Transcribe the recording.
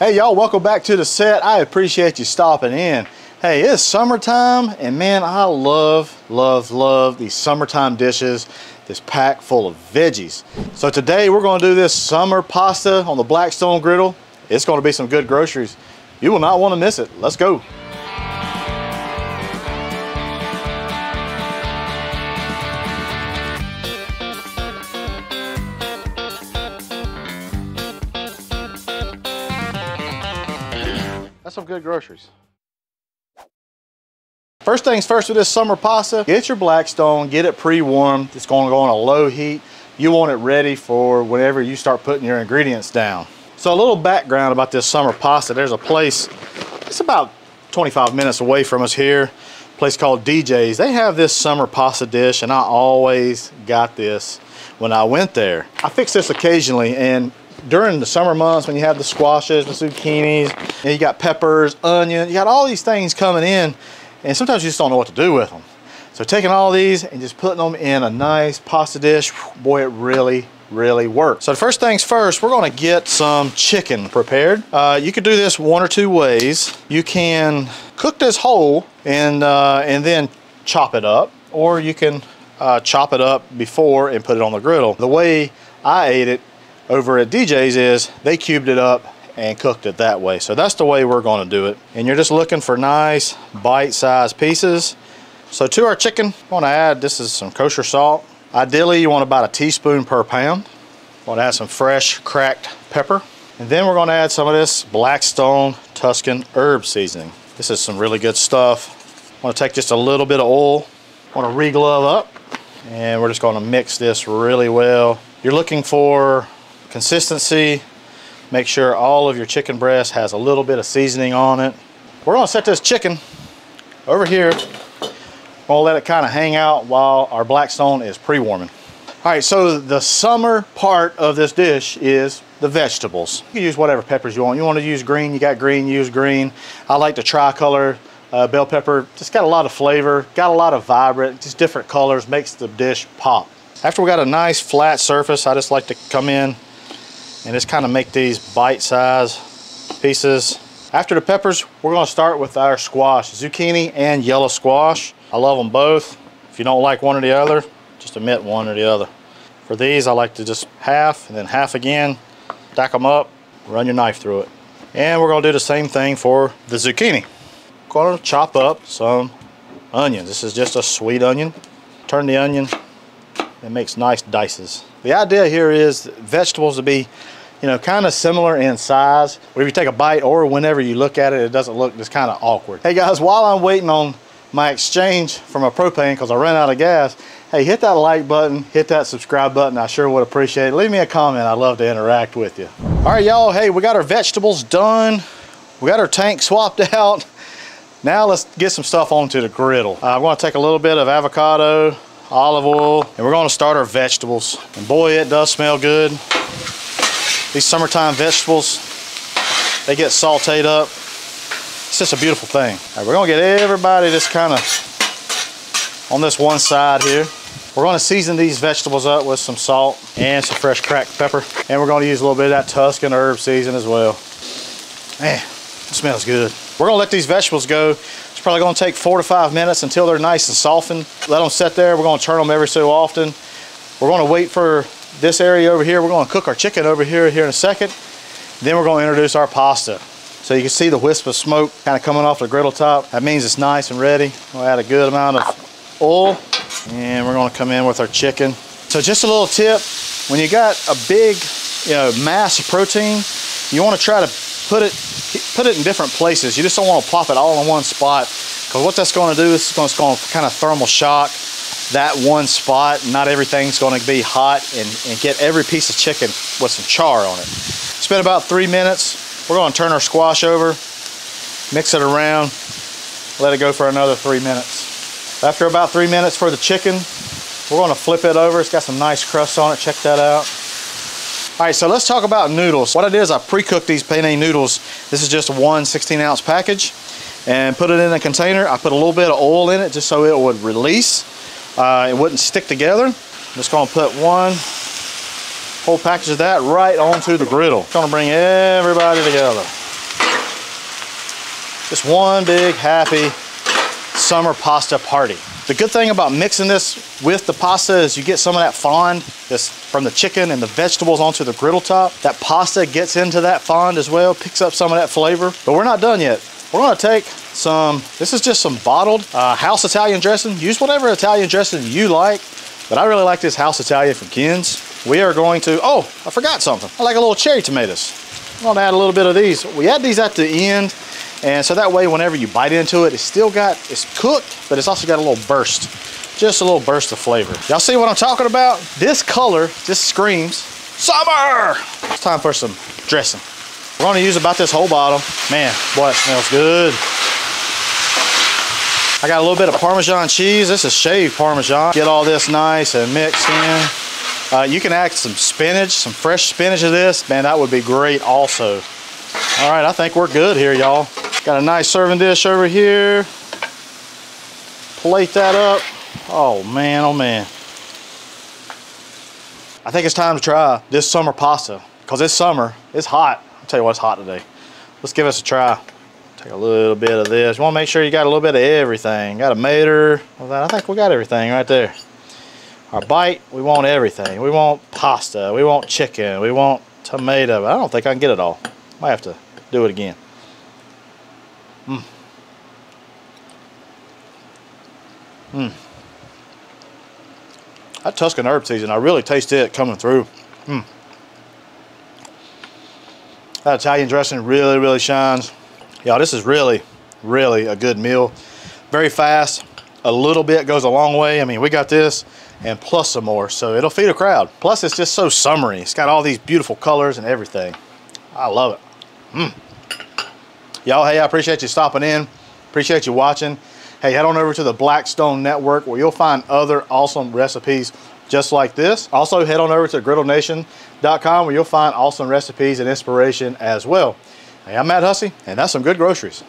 Hey y'all, welcome back to the set. I appreciate you stopping in. Hey, it's summertime and man, I love these summertime dishes, this pack full of veggies. So today we're gonna do this summer pasta on the Blackstone Griddle. It's gonna be some good groceries. You will not wanna miss it. Let's go. That's some good groceries. First things first with this summer pasta, get your Blackstone, get it pre-warmed. It's going to go on a low heat. You want it ready for whenever you start putting your ingredients down. So a little background about this summer pasta. There's a place, it's about 25 minutes away from us here, a place called DJ's. They have this summer pasta dish and I always got this when I went there. I fix this occasionally, and during the summer months when you have the squashes, the zucchinis, and you got peppers, onion, you got all these things coming in, and sometimes you just don't know what to do with them. So taking all these and just putting them in a nice pasta dish, boy, it really works. So the first things first, we're gonna get some chicken prepared. You could do this one or two ways. You can cook this whole and then chop it up, or you can chop it up before and put it on the griddle. The way I ate it over at DJ's is they cubed it up and cooked it that way. So that's the way we're going to do it. And you're just looking for nice bite-sized pieces. So to our chicken, I want to add, this is some kosher salt. Ideally, you want about a teaspoon per pound. Want to add some fresh cracked pepper. And then we're going to add some of this Blackstone Tuscan herb seasoning. This is some really good stuff. I want to take just a little bit of oil. I want to re-glove up. And we're just going to mix this really well. You're looking for consistency. Make sure all of your chicken breast has a little bit of seasoning on it. We're gonna set this chicken over here. We'll let it kind of hang out while our Blackstone is pre-warming. All right, so the summer part of this dish is the vegetables. You can use whatever peppers you want. You want to use green, you got green, use green. I like the tricolor bell pepper. Just got a lot of flavor, got a lot of vibrant, just different colors, makes the dish pop. After we got a nice flat surface, I just like to come in and just kind of make these bite-sized pieces. After the peppers, we're going to start with our squash, zucchini and yellow squash. I love them both. If you don't like one or the other, just omit one or the other. For these, I like to just half and then half again, stack them up, run your knife through it. And we're going to do the same thing for the zucchini. Going to chop up some onions. This is just a sweet onion. Turn the onion. It makes nice dices. The idea here is vegetables to be, you know, kind of similar in size. Whenever you take a bite or whenever you look at it, it doesn't look just kind of awkward. Hey guys, while I'm waiting on my exchange for my propane because I ran out of gas, hey, hit that like button, hit that subscribe button. I sure would appreciate it. Leave me a comment. I'd love to interact with you. All right, y'all. Hey, we got our vegetables done. We got our tank swapped out. Now let's get some stuff onto the griddle. I'm going to take a little bit of avocado, olive oil, and we're going to start our vegetables. And boy, it does smell good. These summertime vegetables, they get sauteed up. It's just a beautiful thing. All right, we're going to get everybody just kind of on this one side here. We're going to season these vegetables up with some salt and some fresh cracked pepper. And we're going to use a little bit of that Tuscan herb season as well. Man, it smells good. We're going to let these vegetables go. It's probably going to take 4 to 5 minutes until they're nice and softened. Let them sit there. We're going to turn them every so often. We're going to wait for this area over here. We're going to cook our chicken over here in a second. Then we're going to introduce our pasta. So you can see the wisp of smoke kind of coming off the griddle top. That means it's nice and ready. We'll add a good amount of oil and we're going to come in with our chicken. So just a little tip, when you got a big, you know, mass of protein, you want to try to put it in different places. You just don't want to plop it all in one spot, because what that's going to do is it's going to kind of thermal shock that one spot. Not everything's going to be hot and get every piece of chicken with some char on it. Spend about 3 minutes. We're going to turn our squash over, mix it around, let it go for another 3 minutes. After about 3 minutes for the chicken, we're going to flip it over. It's got some nice crust on it. Check that out. All right, so let's talk about noodles. What I did is I pre-cooked these penne noodles. This is just one 16-ounce package, and put it in a container. I put a little bit of oil in it just so it would release. It wouldn't stick together. I'm just going to put one whole package of that right onto the griddle. It's going to bring everybody together. Just one big happy summer pasta party. The good thing about mixing this with the pasta is you get some of that fond that's from the chicken and the vegetables onto the griddle top. That pasta gets into that fond as well, picks up some of that flavor. But we're not done yet. We're gonna take some, this is just some bottled house Italian dressing. Use whatever Italian dressing you like, but I really like this house Italian from Ken's. We are going to, oh, I forgot something. I like a little cherry tomatoes. I'm gonna add a little bit of these. We add these at the end, and so that way whenever you bite into it, it's cooked, but it's also got a little burst. Just a little burst of flavor. Y'all see what I'm talking about? This color just screams summer! It's time for some dressing. We're gonna use about this whole bottle. Man, boy, it smells good. I got a little bit of Parmesan cheese. This is shaved Parmesan. Get all this nice and mixed in. You can add some spinach, some fresh spinach to this. Man, that would be great also. All right, I think we're good here, y'all. Got a nice serving dish over here. Plate that up. Oh man, oh man. I think it's time to try this summer pasta. Because it's summer, it's hot. I'll tell you what, it's hot today. Let's give us a try. Take a little bit of this. You want to make sure you got a little bit of everything. Got a mater. I think we got everything right there. Our bite, we want everything. We want pasta, we want chicken, we want tomato. I don't think I can get it all. Might have to do it again. That Tuscan herb season, I really taste it coming through. That Italian dressing really, really shines. Y'all, this is really, really a good meal. Very fast. A little bit goes a long way. I mean, we got this and plus some more, so it'll feed a crowd. Plus, it's just so summery. It's got all these beautiful colors and everything. I love it. Y'all, hey, I appreciate you stopping in. Appreciate you watching. Hey, head on over to the Blackstone Network where you'll find other awesome recipes just like this. Also, head on over to griddlenation.com where you'll find awesome recipes and inspiration as well. Hey, I'm Matt Hussey, and that's some good groceries.